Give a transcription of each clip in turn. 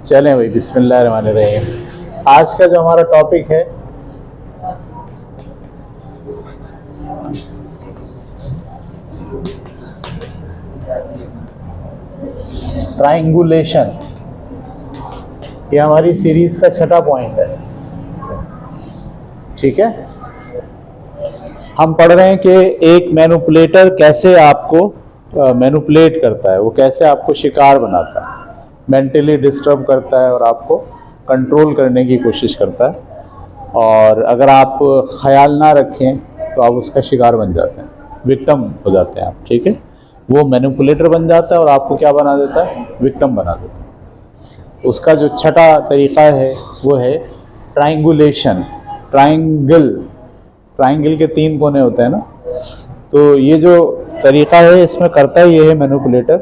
चलें भाई, बिस्मिल्लाहिर्रहमानिर्रहीम। आज का जो हमारा टॉपिक है ट्राइंगुलेशन, ये हमारी सीरीज का छठा पॉइंट है। ठीक है, हम पढ़ रहे हैं कि एक मैनिपुलेटर कैसे आपको मैनिपुलेट करता है, वो कैसे आपको शिकार बनाता है, मेंटली डिस्टर्ब करता है और आपको कंट्रोल करने की कोशिश करता है। और अगर आप ख्याल ना रखें तो आप उसका शिकार बन जाते हैं, विक्टिम हो जाते हैं आप। ठीक है, वो मैनिपुलेटर बन जाता है और आपको क्या बना देता है, विक्टिम बना देता है। उसका जो छठा तरीका है वो है ट्राइंगुलेशन। ट्राइंगल के 3 कोने होते हैं ना, तो ये जो तरीका है इसमें करता ये है मैनिपुलेटर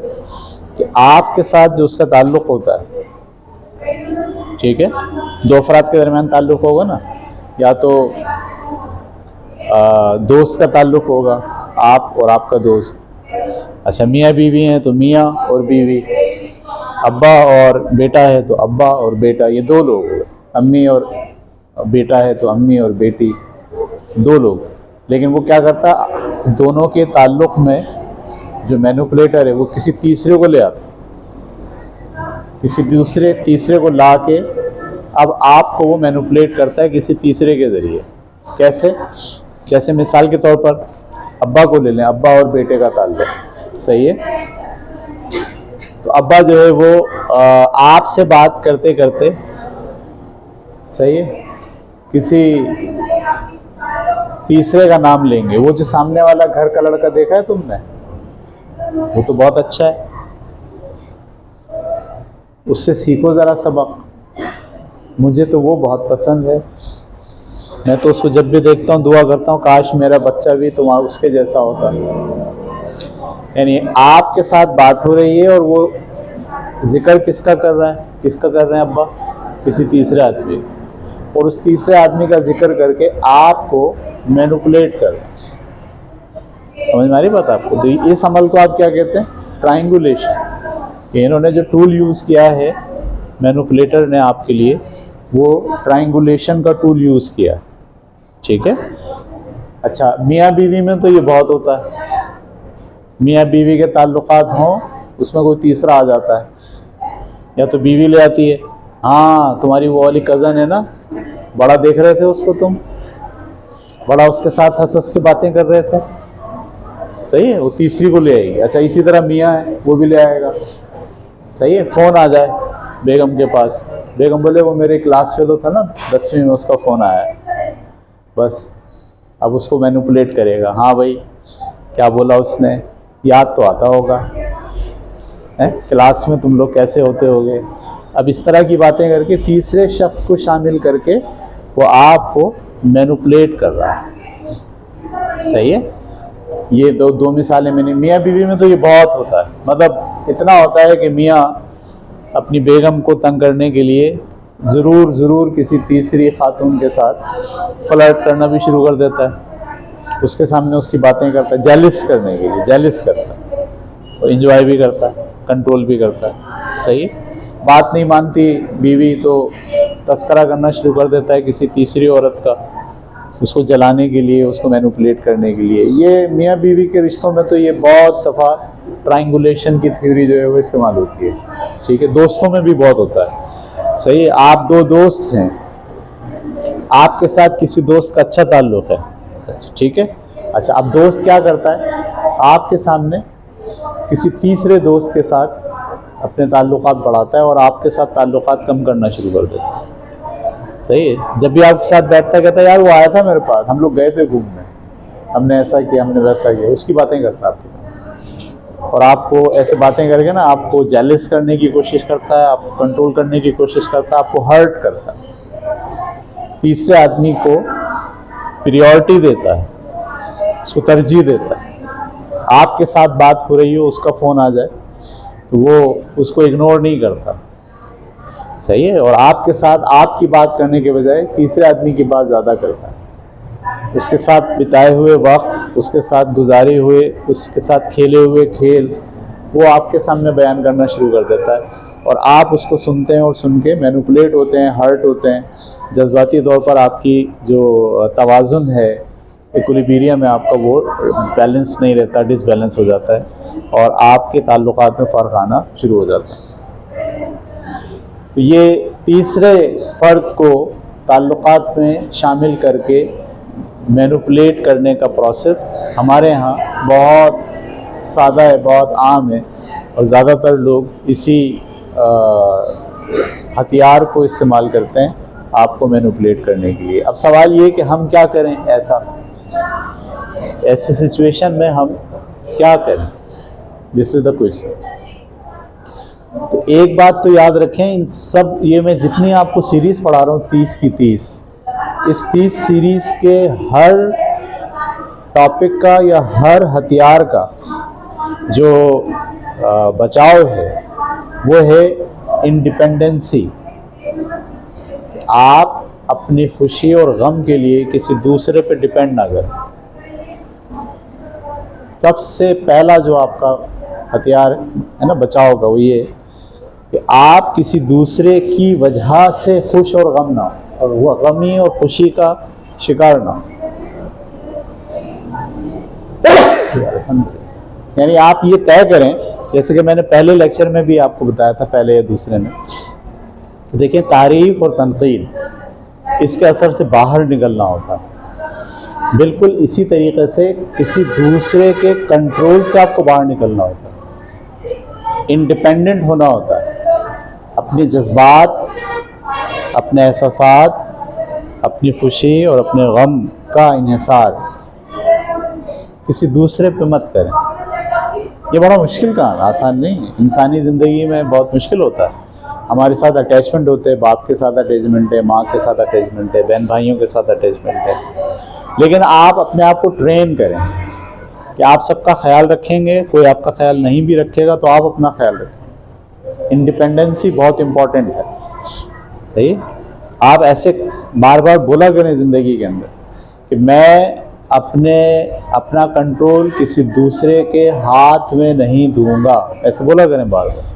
कि आपके साथ जो उसका ताल्लुक़ होता है, ठीक है, 2 अफराद के दरमियान ताल्लुक़ होगा ना, या तो दोस्त का ताल्लुक़ होगा, आप और आपका दोस्त। अच्छा, मियाँ बीवी हैं तो मियाँ और बीवी, अब्बा और बेटा है तो अब्बा और बेटा, ये 2 लोग। अम्मी और बेटा है तो अम्मी और बेटी, 2 लोग। लेकिन वो क्या करता है, दोनों के ताल्लुक़ में जो मैनिपुलेटर है वो किसी तीसरे को ले आता है, किसी तीसरे को ला के अब आपको वो मैनिपुलेट करता है किसी तीसरे के ज़रिए। कैसे? जैसे मिसाल के तौर पर अब्बा को ले लें, अब्बा और बेटे का ताल्लुक़, सही है। तो अब्बा जो है वो आपसे बात करते करते, सही है, किसी तीसरे का नाम लेंगे। वो जो सामने वाला घर का लड़का देखा है तुमने, वो तो बहुत अच्छा है, उससे सीखो ज़रा सबक, मुझे तो वो बहुत पसंद है, मैं तो उसको जब भी देखता हूँ दुआ करता हूँ काश मेरा बच्चा भी तो उसके जैसा होता। यानी आपके साथ बात हो रही है और वो जिक्र किसका कर रहा है, किसका कर रहे हैं अब्बा, किसी तीसरे आदमी, और उस तीसरे आदमी का जिक्र करके आपको मैनिपुलेट कर रहे हैं। समझ में आ रही बात आपको? तो इस अमल को आप क्या कहते हैं, ट्राइंगुलेशन। इन्होंने जो टूल यूज़ किया है मैनिपुलेटर ने आपके लिए, वो ट्राइंगुलेशन का टूल यूज़ किया। ठीक है। अच्छा, मियाँ बीवी में तो ये बहुत होता है, मियाँ बीवी के ताल्लुकात हों, उसमें कोई तीसरा आ जाता है, या तो बीवी ले आती है, हाँ तुम्हारी वो वाली कज़न है ना, बड़ा देख रहे थे उसको तुम, बड़ा उसके साथ हंस हंस के बातें कर रहे थे, सही है, वो तीसरी को ले आएगी। अच्छा, इसी तरह मियाँ है, वो भी ले आएगा, सही है। फ़ोन आ जाए बेगम के पास, बेगम बोले वो मेरे क्लास फेलो था ना 10वीं में, उसका फ़ोन आया है, बस अब उसको मैनिपुलेट करेगा। हाँ भाई, क्या बोला उसने, याद तो आता होगा, है क्लास में तुम लोग कैसे होते होगे। अब इस तरह की बातें करके तीसरे शख्स को शामिल करके वो आपको मैनिपुलेट कर रहा है, सही है। ये दो मिसालें मैंने, मियाँ बीवी में तो ये बहुत होता है, मतलब इतना होता है कि मियाँ अपनी बेगम को तंग करने के लिए ज़रूर किसी तीसरी खातून के साथ फ्लर्ट करना भी शुरू कर देता है, उसके सामने उसकी बातें करता है, जेलिस करने के लिए, जेलिस करता है, और इंजॉय भी करता है, कंट्रोल भी करता है, सही। बात नहीं मानती बीवी तो तस्करा करना शुरू कर देता है किसी तीसरी औरत का, उसको जलाने के लिए, उसको मैनिपुलेट करने के लिए। ये मियाँ बीवी के रिश्तों में तो ये बहुत दफ़ा ट्राइंगुलेशन की थ्योरी जो है वो इस्तेमाल होती है। ठीक है, दोस्तों में भी बहुत होता है, सही है। आप 2 दोस्त हैं, आपके साथ किसी दोस्त का अच्छा ताल्लुक़ है, अच्छा ठीक है। अच्छा, अब दोस्त क्या करता है, आपके सामने किसी तीसरे दोस्त के साथ अपने ताल्लुकात बढ़ाता है और आपके साथ ताल्लुकात कम करना शुरू कर देता है, सही है। जब भी आपके साथ बैठता है कहता है यार वो आया था मेरे पास, हम लोग गए थे घूमने, हमने ऐसा किया, हमने वैसा किया, उसकी बातें करता है आपके, और आपको ऐसे बातें करके ना आपको जेलिस करने की कोशिश करता है, आपको कंट्रोल करने की कोशिश करता है, आपको हर्ट करता है, तीसरे आदमी को प्रायोरिटी देता है, उसको तरजीह देता है। आपके साथ बात हो रही हो, उसका फ़ोन आ जाए तो वो उसको इग्नोर नहीं करता, सही है, और आपके साथ आपकी बात करने के बजाय तीसरे आदमी की बात ज़्यादा करता है। उसके साथ बिताए हुए वक्त, उसके साथ गुजारे हुए, उसके साथ खेले हुए खेल, वो आपके सामने बयान करना शुरू कर देता है और आप उसको सुनते हैं और सुन के मैनिपुलेट होते हैं, हर्ट होते हैं, जज्बाती तौर पर आपकी जो तवाज़ुन है, इक्विलिब्रियम में आपका वो बैलेंस नहीं रहता, डिसबैलेंस हो जाता है और आपके ताल्लुकात में फ़र्क आना शुरू हो जाता है। तो ये तीसरे फ़र्द को ताल्लुकात में शामिल करके मैनिपुलेट करने का प्रोसेस हमारे यहाँ बहुत सादा है, बहुत आम है और ज़्यादातर लोग इसी हथियार को इस्तेमाल करते हैं आपको मैनिपुलेट करने के लिए। अब सवाल ये कि हम क्या करें, ऐसी सिचुएशन में हम क्या करें, दिस इज़ द क्वेश्चन। तो एक बात तो याद रखें, इन सब ये मैं जितनी आपको सीरीज़ पढ़ा रहा हूँ 30 की 30, इस 30 सीरीज़ के हर टॉपिक का या हर हथियार का जो बचाव है वो है इंडिपेंडेंसी। आप अपनी खुशी और गम के लिए किसी दूसरे पे डिपेंड ना करें। सबसे पहला जो आपका हथियार है ना बचाव का, वो ये कि आप किसी दूसरे की वजह से खुश और गम ना हो, और वह गमी और खुशी का शिकार ना हो। यानी आप ये तय करें, जैसे कि मैंने पहले लेक्चर में भी आपको बताया था, पहले या दूसरे में, तो देखिए तारीफ और तनकीद इसके असर से बाहर निकलना होता है। बिल्कुल इसी तरीके से किसी दूसरे के कंट्रोल से आपको बाहर निकलना होता है, इंडिपेंडेंट होना होता है। अपने जज्बात, अपने एहसासात, अपनी खुशी और अपने गम का इन्हिसार किसी दूसरे पे मत करें। ये बड़ा मुश्किल काम है, आसान नहीं है। इंसानी ज़िंदगी में बहुत मुश्किल होता है। हमारे साथ अटैचमेंट होते हैं, बाप के साथ अटैचमेंट है, माँ के साथ अटैचमेंट है, बहन भाइयों के साथ अटैचमेंट है। लेकिन आप अपने आप को ट्रेन करें कि आप सबका ख्याल रखेंगे, कोई आपका ख्याल नहीं भी रखेगा तो आप अपना ख्याल रखें। इंडिपेंडेंसी बहुत इम्पॉर्टेंट है, सही। आप ऐसे बार बार बोला करें ज़िंदगी के अंदर कि मैं अपना कंट्रोल किसी दूसरे के हाथ में नहीं दूंगा, ऐसे बोला करें बार बार।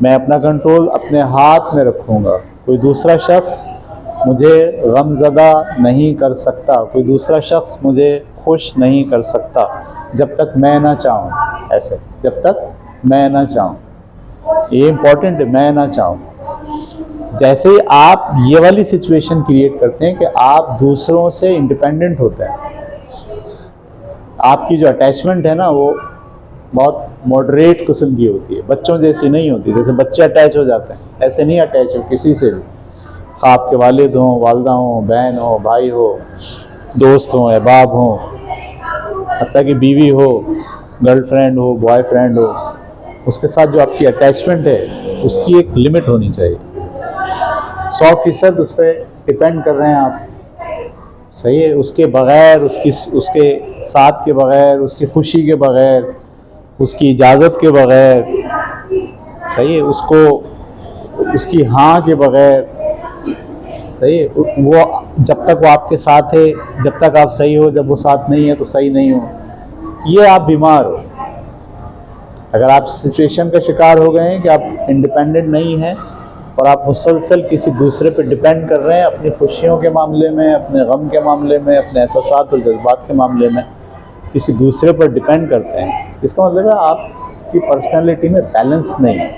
मैं अपना कंट्रोल अपने हाथ में रखूंगा, कोई दूसरा शख्स मुझे गमज़दा नहीं कर सकता, कोई दूसरा शख्स मुझे खुश नहीं कर सकता जब तक मैं ना चाहूँ। ऐसे जब तक मैं ना चाहूँ, ये इम्पॉर्टेंट है, मैं ना चाहूँ। जैसे ही आप ये वाली सिचुएशन क्रिएट करते हैं कि आप दूसरों से इंडिपेंडेंट होते हैं, आपकी जो अटैचमेंट है ना वो बहुत मॉडरेट किस्म की होती है, बच्चों जैसी नहीं होती। जैसे बच्चे अटैच हो जाते हैं, ऐसे नहीं अटैच हो किसी से भी, खा आपके वालिद हों, वालदा हों, बहन हो, भाई हो, दोस्त हों, अहबाब हों, हत्ता कि बीवी हो, गर्लफ्रेंड हो, बॉयफ्रेंड हो, उसके साथ जो आपकी अटैचमेंट है उसकी एक लिमिट होनी चाहिए। 100% उस पर डिपेंड कर रहे हैं आप, सही है। उसके बग़ैर, उसके साथ के बग़ैर, उसकी खुशी के बग़ैर, उसकी इजाज़त के बग़ैर, सही है, उसकी हाँ के बग़ैर, सही है। वो जब तक वो आपके साथ है, जब तक आप सही हो, जब वो साथ नहीं है तो सही नहीं हो, ये आप बीमार हो। अगर आप सिचुएशन का शिकार हो गए हैं कि आप इंडिपेंडेंट नहीं हैं और आप मुसलसल किसी दूसरे पे डिपेंड कर रहे हैं, अपनी खुशियों के मामले में, अपने गम के मामले में, अपने एहसासात और जज्बात के मामले में किसी दूसरे पर डिपेंड करते हैं, इसका मतलब है आपकी पर्सनालिटी में बैलेंस नहीं है।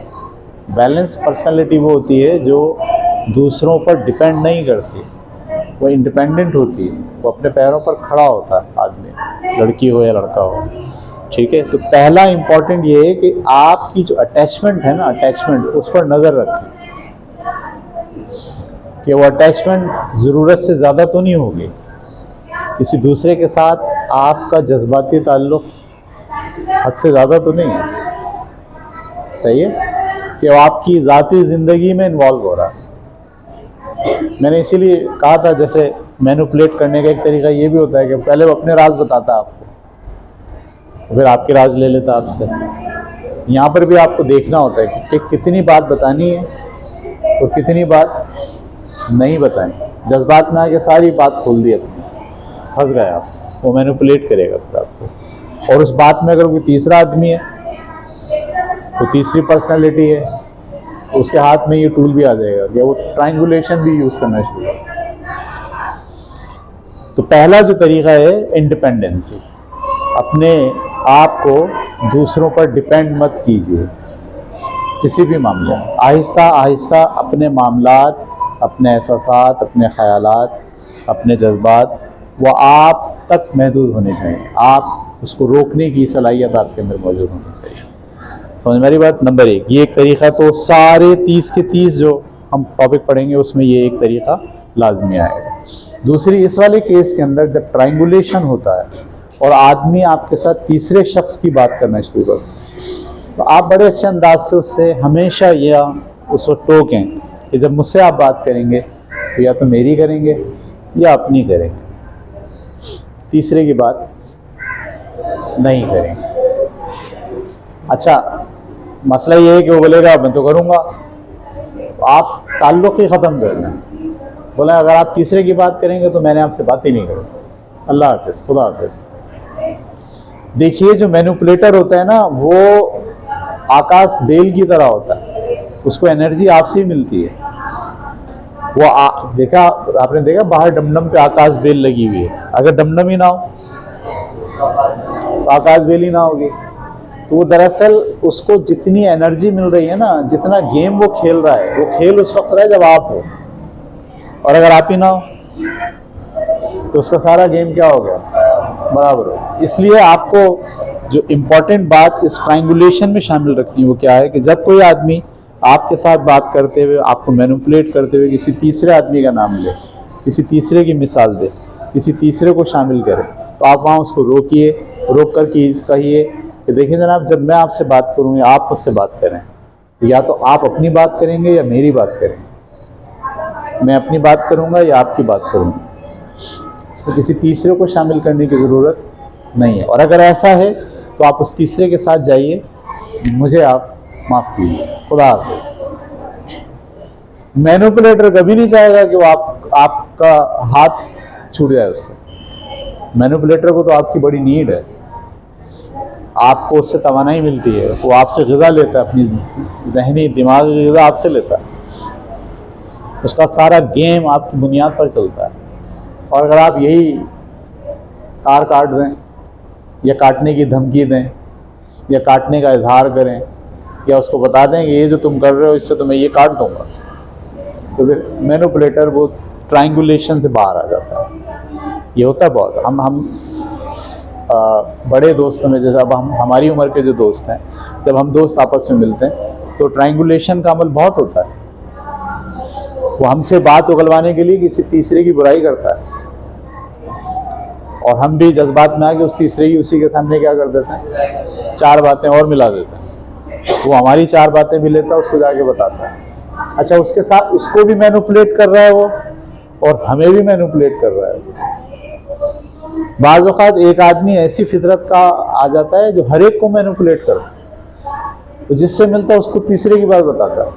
बैलेंस पर्सनालिटी वो होती है जो दूसरों पर डिपेंड नहीं करती, वो इंडिपेंडेंट होती है, वो अपने पैरों पर खड़ा होता है आदमी, लड़की हो या लड़का हो, ठीक है। तो पहला इम्पॉर्टेंट ये है कि आपकी जो अटैचमेंट है ना, अटैचमेंट, उस पर नज़र रखें कि वो अटैचमेंट ज़रूरत से ज़्यादा तो नहीं होगी। किसी दूसरे के साथ आपका जज्बाती ताल्लुक़ हद से ज़्यादा तो नहीं है, सही है, कि वो आपकी ज़ाती ज़िंदगी में इन्वॉल्व हो रहा है। मैंने इसीलिए कहा था, जैसे मैनिपुलेट करने का एक तरीका ये भी होता है कि पहले वो अपने राज बताता आपको, फिर आपके राज ले लेता आपसे। यहाँ पर भी आपको देखना होता है कि कितनी बात बतानी है और कितनी बात नहीं बतानी। जज्बात में आके सारी बात खोल दी अपनी, फंस गए आप, वो मैनिपुलेट करेगा फिर आपको। और उस बात में अगर कोई तीसरा आदमी है वो तीसरी पर्सनालिटी है, उसके हाथ में ये टूल भी आ जाएगा या वो ट्रायंगुलेशन भी यूज़ करना शुरू कर। तो पहला जो तरीका है इंडिपेंडेंसी, अपने आप को दूसरों पर डिपेंड मत कीजिए किसी भी मामले में। आहिस्ता आहिस्ता अपने मामलात, अपने एहसासात, अपने ख़यालात, अपने जज्बात वो आप तक महदूद होने चाहिए। आप उसको रोकने की सलाहियत आपके अंदर मौजूद होनी चाहिए। समझ मेरी बात। नंबर एक, ये एक तरीका, तो सारे 30 के 30 जो हम टॉपिक पढ़ेंगे उसमें ये एक तरीका लाजमी आएगा। दूसरी, इस वाले केस के अंदर जब ट्रायंगुलेशन होता है और आदमी आपके साथ तीसरे शख्स की बात करना शुरू करता है, तो आप बड़े अच्छे अंदाज से उससे हमेशा यह उसको टोकें कि जब मुझसे आप बात करेंगे तो या तो मेरी करेंगे या अपनी करेंगे, तीसरे की बात नहीं करेंगे। अच्छा, मसला ये है कि वो बोलेगा मैं तो करूँगा, तो आप ताल्लुक़ ही ख़त्म कर दें। बोला अगर आप तीसरे की बात करेंगे तो मैंने आपसे बात ही नहीं करी। अल्लाह हाफ़िज़, खुदा हाफ़िज़। देखिए, जो मैनिपुलेटर होता है ना, वो आकाश बेल की तरह होता है, उसको एनर्जी आपसे ही मिलती है। वो आपने देखा बाहर डमडम पे आकाश बेल लगी हुई है, अगर डमडम ही ना हो तो आकाश बेल ही ना होगी। तो वो दरअसल उसको जितनी एनर्जी मिल रही है ना, जितना गेम वो खेल रहा है, वो खेल उस वक्त रहा है जब आप हो, और अगर आप ही ना हो तो उसका सारा गेम क्या हो गया, बराबर हो। इसलिए आपको जो इम्पोर्टेंट बात इस ट्रायंगुलेशन में शामिल रखनी है वो क्या है कि जब कोई आदमी आपके साथ बात करते हुए, आपको मैनिपुलेट करते हुए किसी तीसरे आदमी का नाम ले, किसी तीसरे की मिसाल दे, किसी तीसरे को शामिल करे, तो आप वहाँ उसको रोकिए, रोक कर कहिए कि देखिए जनाब, जब मैं आपसे बात करूँ या आप मुझसे बात करें, तो या तो आप अपनी बात करेंगे या मेरी बात करेंगे। मैं अपनी बात करूँगा या आपकी बात करूँगा, इसमें किसी तीसरे को शामिल करने की ज़रूरत नहीं है। और अगर ऐसा है तो आप उस तीसरे के साथ जाइए, मुझे आप माफ़ कीजिए, खुदा हाफ़िज़। मैनिपुलेटर कभी नहीं चाहेगा कि वो आपका हाथ छूट जाए उससे। मैनिपुलेटर को तो आपकी बड़ी नीड है, आपको उससे तवानाई मिलती है, वो आपसे ग़िज़ा लेता है, अपनी ज़हनी दिमागी ग़िज़ा आपसे लेता है, उसका सारा गेम आपकी बुनियाद पर चलता है। और अगर आप यही तार काट दें या काटने की धमकी दें या काटने का इजहार करें या उसको बता दें कि ये जो तुम कर रहे हो इससे तो मैं ये काट दूंगा, तो फिर मैनिपुलेटर वो ट्रायंगुलेशन से बाहर आ जाता है। ये होता है बहुत। हम बड़े दोस्तों में, जैसे अब हमारी उम्र के जो दोस्त हैं, जब हम दोस्त आपस में मिलते हैं तो ट्रायंगुलेशन का अमल बहुत होता है। वो हमसे बात उगलवाने के लिए किसी तीसरे की बुराई करता है और हम भी जज्बात में आके उस तीसरे की उसी के सामने क्या कर देते हैं, 4 बातें और मिला देते हैं। वो हमारी 4 बातें भी लेता है, उसको जाके बताता है। अच्छा, उसके साथ उसको भी मैनिपुलेट कर रहा है वो, और हमें भी मैनिपुलेट कर रहा है। बाज़ औक़ात एक आदमी ऐसी फितरत का आ जाता है जो हर एक को मैनिपुलेट करता है, तो जिससे मिलता है उसको तीसरे की बात बताता है,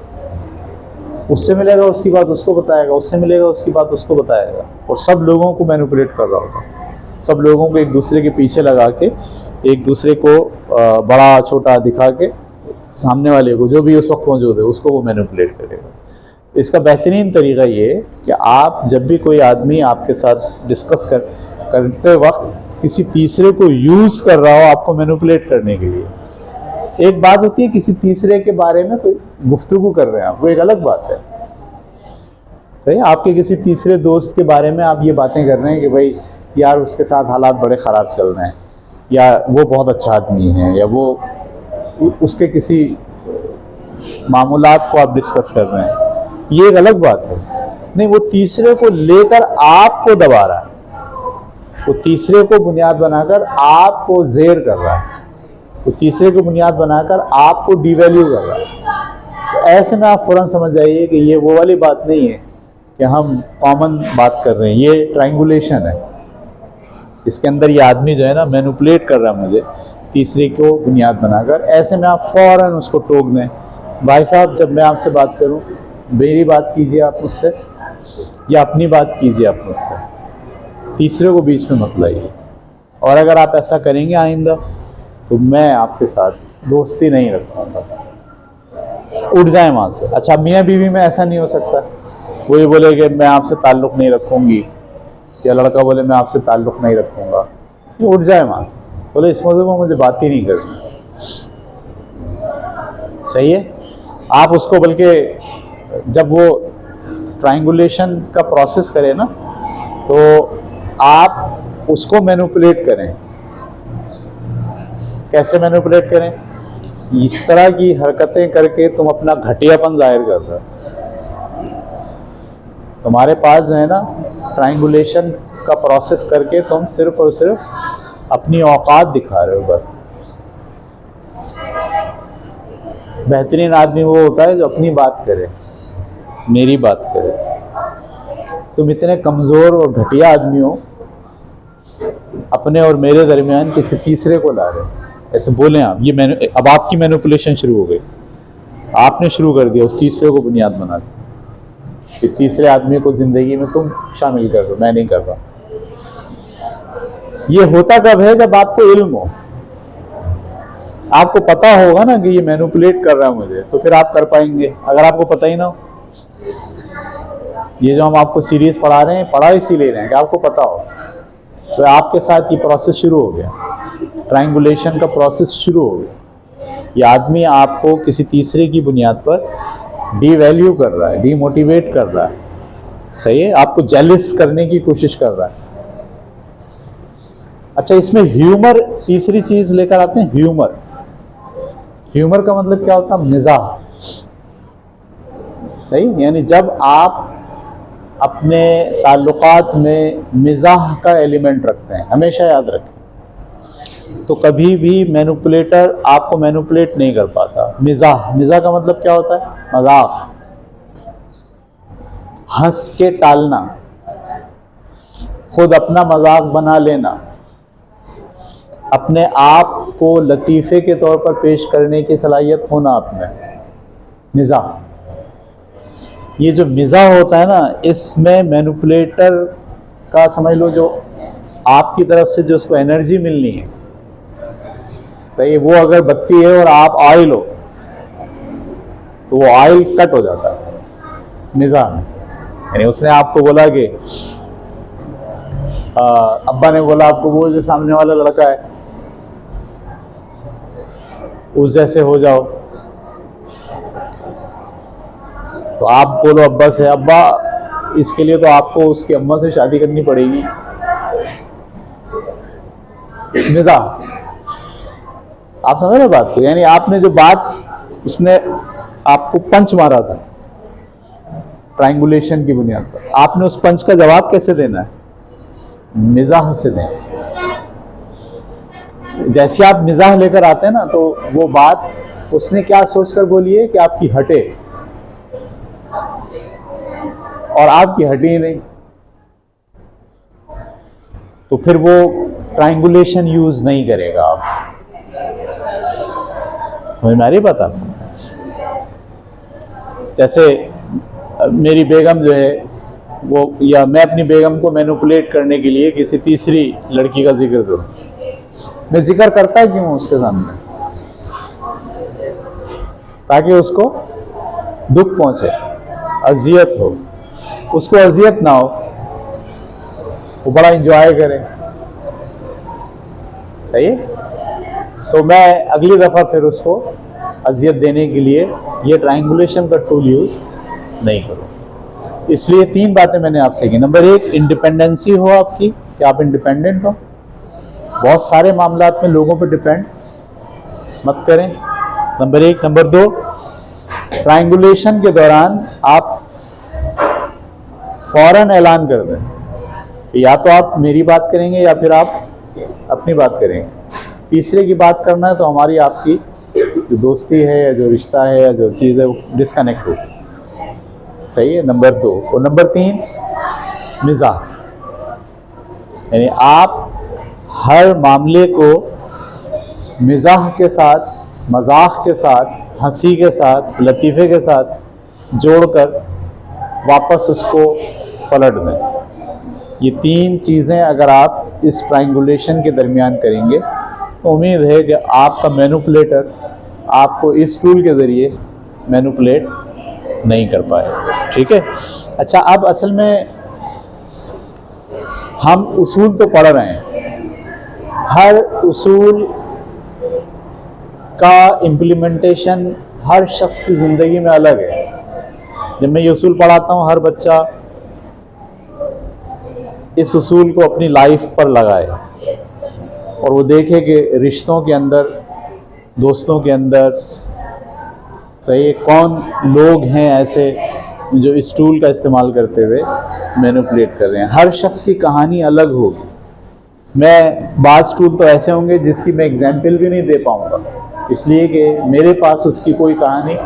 उससे मिलेगा उसकी बात उसको बताएगा, उससे मिलेगा उसकी बात उसको बताएगा, और सब लोगों को मैनिपुलेट कर रहा होता है। सब लोगों को एक दूसरे के पीछे लगा के, एक दूसरे को बड़ा छोटा दिखा के, सामने वाले को जो भी उस वक्त मौजूद है उसको वो मैनिपुलेट करेगा। इसका बेहतरीन तरीका ये है कि आप जब भी कोई आदमी आपके साथ डिस्कस करते वक्त किसी तीसरे को यूज़ कर रहा हो आपको मैनिपुलेट करने के लिए, एक बात होती है किसी तीसरे के बारे में कोई गुफ्तगू कर रहे हैं आप, वो एक अलग बात है। सही, आपके किसी तीसरे दोस्त के बारे में आप ये बातें कर रहे हैं कि भाई यार उसके साथ हालात बड़े ख़राब चल रहे हैं, या वो बहुत अच्छा आदमी है, या वो उसके किसी मामूलात को आप डिस्कस कर रहे हैं, ये एक अलग बात है। नहीं, वो तीसरे को लेकर आपको दबा रहा है, वो तीसरे को बुनियाद बनाकर आपको ज़ेर कर रहा है, वो तीसरे को बुनियाद बनाकर आपको डिवैल्यू कर रहा है। तो ऐसे में आप फ़ौरन समझ जाइए कि ये वो वाली बात नहीं है कि हम कॉमन बात कर रहे हैं, ये ट्रायंगुलेशन है। इसके अंदर ये आदमी जो है ना मैनिपुलेट कर रहा है मुझे तीसरे को बुनियाद बनाकर। ऐसे में आप फ़ौरन उसको टोक दें, भाई साहब जब मैं आपसे बात करूं मेरी बात कीजिए आप मुझसे, या अपनी बात कीजिए आप मुझसे, तीसरे को बीच में मत लाइए। और अगर आप ऐसा करेंगे आइंदा तो मैं आपके साथ दोस्ती नहीं रख पाऊँगा। उठ जाए वहाँ से। अच्छा, मियाँ बीवी में ऐसा नहीं हो सकता, वो ये बोले कि मैं आपसे ताल्लुक़ नहीं रखूँगी, या लड़का बोले मैं आपसे ताल्लुक़ नहीं रखूँगा, ये उठ जाए वहाँ से, बोले इस मौजूद में मुझे बात ही नहीं करनी। सही है। आप उसको बल्कि जब वो ट्रायंगुलेशन का प्रोसेस करें ना, तो आप उसको मैनिपुलेट करें। कैसे मैनिपुलेट करें? इस तरह की हरकतें करके तुम अपना घटियापन जाहिर कर रहे हो। तुम्हारे पास जो है ना, ट्रायंगुलेशन का प्रोसेस करके तुम सिर्फ और सिर्फ अपनी औकात दिखा रहे हो बस। बेहतरीन आदमी वो होता है जो अपनी बात करे, मेरी बात करे। तुम इतने कमज़ोर और घटिया आदमी हो, अपने और मेरे दरमियान किसी तीसरे को ला रहे हो। ऐसे बोलें आप, ये अब आपकी मैनिपुलेशन शुरू हो गई, आपने शुरू कर दिया, उस तीसरे को बुनियाद बना दी। इस तीसरे आदमी को ज़िंदगी में तुम शामिल कर रहे हो, मैं नहीं कर रहा। ये होता कब है? जब आपको इल्म हो, आपको पता होगा ना कि ये मैनिपुलेट कर रहा है मुझे, तो फिर आप कर पाएंगे। अगर आपको पता ही ना हो, ये जो हम आपको सीरीज पढ़ा रहे हैं, पढ़ा इसीलिए रहे हैं कि आपको पता हो, तो आपके साथ ये प्रोसेस शुरू हो गया, ट्रायंगुलेशन का प्रोसेस शुरू हो गया। ये आदमी आपको किसी तीसरे की बुनियाद पर डीवैल्यू कर रहा है, डीमोटिवेट कर रहा है। सही है, आपको जेलस करने की कोशिश कर रहा है। अच्छा, इसमें ह्यूमर तीसरी चीज लेकर आते हैं। ह्यूमर, ह्यूमर का मतलब क्या होता है? मिजाह। सही, यानी जब आप अपने ताल्लुकात में मिजाह का एलिमेंट रखते हैं, हमेशा याद रखें, तो कभी भी मैनिपुलेटर आपको मैनिपुलेट नहीं कर पाता। मिजाह, मिजाह का मतलब क्या होता है? मजाक, हंस के टालना, खुद अपना मजाक बना लेना, अपने आप को लतीफ़े के तौर पर पेश करने की सलाहियत होना आप में, मिजाह। ये जो मिजाह होता है ना, इसमें मैनिपुलेटर का समझ लो, जो आपकी तरफ से जो उसको एनर्जी मिलनी है, सही है, वो अगर बत्ती है और आप ऑयल हो, तो वो ऑयल कट हो जाता है मिजाह में। यानी उसने आपको बोला कि अब्बा ने बोला आपको, वो जो सामने वाला लड़का है उस जैसे हो जाओ, तो आप बोलो अब्बा से, अब्बा इसके लिए तो आपको उसकी अम्मा से शादी करनी पड़ेगी। मिजाह, आप समझ रहे बात को? यानी आपने जो बात, उसने आपको पंच मारा था ट्रायंगुलेशन की बुनियाद पर, आपने उस पंच का जवाब कैसे देना है? मिजाह से दें। जैसे आप मिजाह लेकर आते हैं ना, तो वो बात उसने क्या सोचकर बोली है कि आपकी हटे, और आपकी हटी ही नहीं, तो फिर वो ट्रायंगुलेशन यूज नहीं करेगा। आप समझ में आ रही बात आपको? जैसे मेरी बेगम जो है वो, या मैं अपनी बेगम को मैनिपुलेट करने के लिए किसी तीसरी लड़की का जिक्र करूं, मैं जिक्र करता क्यों हूं उसके सामने? ताकि उसको दुख पहुंचे, अजियत हो, उसको अजियत ना हो, वो बड़ा इंजॉय करे। सही है? तो मैं अगली दफ़ा फिर उसको अजियत देने के लिए ये ट्रायंगुलेशन का टूल यूज़ नहीं करूँ। इसलिए 3 बातें मैंने आपसे की। नंबर 1, इंडिपेंडेंसी हो आपकी, कि आप इंडिपेंडेंट हो, बहुत सारे मामलात में लोगों पर डिपेंड मत करें, नंबर 1। नंबर 2, ट्रायंगुलेशन के दौरान आप फौरन ऐलान कर दें, या तो आप मेरी बात करेंगे या फिर आप अपनी बात करेंगे। तीसरे की बात करना है तो हमारी आपकी जो दोस्ती है या जो रिश्ता है या जो चीज़ है वो डिस्कनेक्ट होगी। सही है, नंबर 2। और नंबर 3, मिजाह, यानी आप हर मामले को मिजाह के साथ, मजाक के साथ, हंसी के साथ, लतीफ़े के साथ जोड़कर वापस उसको पलट दें। ये 3 चीज़ें अगर आप इस ट्रायंगुलेशन के दरमियान करेंगे, तो उम्मीद है कि आपका मैनिपुलेटर आपको इस टूल के ज़रिए मैनिपुलेट नहीं कर पाए। ठीक है। अच्छा, अब असल में हम उसूल तो पढ़ रहे हैं, हर उसूल का इम्प्लीमेंटेशन हर शख्स की ज़िंदगी में अलग है। जब मैं ये उसूल पढ़ाता हूँ, हर बच्चा इस उसूल को अपनी लाइफ पर लगाए और वो देखे कि रिश्तों के अंदर, दोस्तों के अंदर सही कौन लोग हैं ऐसे जो इस टूल का इस्तेमाल करते हुए मैनिपुलेट कर रहे हैं। हर शख्स की कहानी अलग होगी। मैं बाज़ टूल तो ऐसे होंगे जिसकी मैं एग्जाम्पल भी नहीं दे पाऊँगा, इसलिए कि मेरे पास उसकी कोई कहानी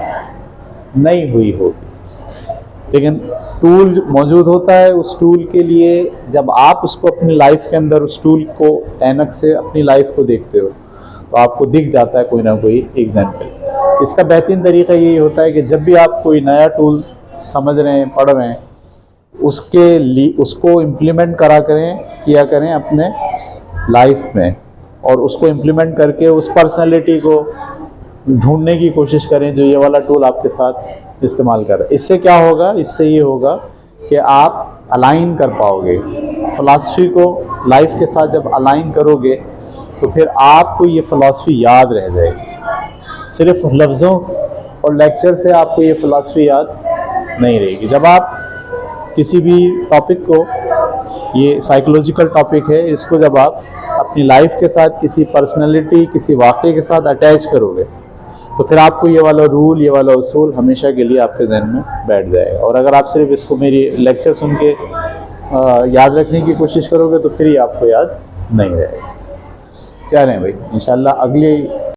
नहीं हुई होगी। लेकिन टूल मौजूद होता है, उस टूल के लिए जब आप उसको अपनी लाइफ के अंदर उस टूल को ऐनक से अपनी लाइफ को देखते हो तो आपको दिख जाता है कोई ना कोई एग्जाम्पल। इसका बेहतरीन तरीका यही होता है कि जब भी आप कोई नया टूल समझ रहे हैं, पढ़ रहे हैं, उसके लिए उसको इम्प्लीमेंट किया करें अपने लाइफ में, और उसको इम्प्लीमेंट करके उस पर्सनैलिटी को ढूंढने की कोशिश करें जो ये वाला टूल आपके साथ इस्तेमाल कर रहे हैं। इससे क्या होगा? इससे ये होगा कि आप अलाइन कर पाओगे फ़िलासफ़ी को लाइफ के साथ। जब अलाइन करोगे तो फिर आपको ये फ़िलासफ़ी याद रह जाएगी। सिर्फ लफ्ज़ों और लेक्चर से आपको ये फ़िलासफ़ी याद नहीं रहेगी। जब आप किसी भी टॉपिक को, ये साइकोलॉजिकल टॉपिक है, इसको जब आप अपनी लाइफ के साथ किसी पर्सनैलिटी, किसी वाक़े के साथ अटैच करोगे तो फिर आपको ये वाला रूल, ये वाला उसूल हमेशा के लिए आपके जहन में बैठ जाएगा। और अगर आप सिर्फ इसको मेरी लेक्चर सुन के याद रखने की कोशिश करोगे तो फिर ये आपको याद नहीं रहेगा। चलें भाई, इंशाल्लाह अगली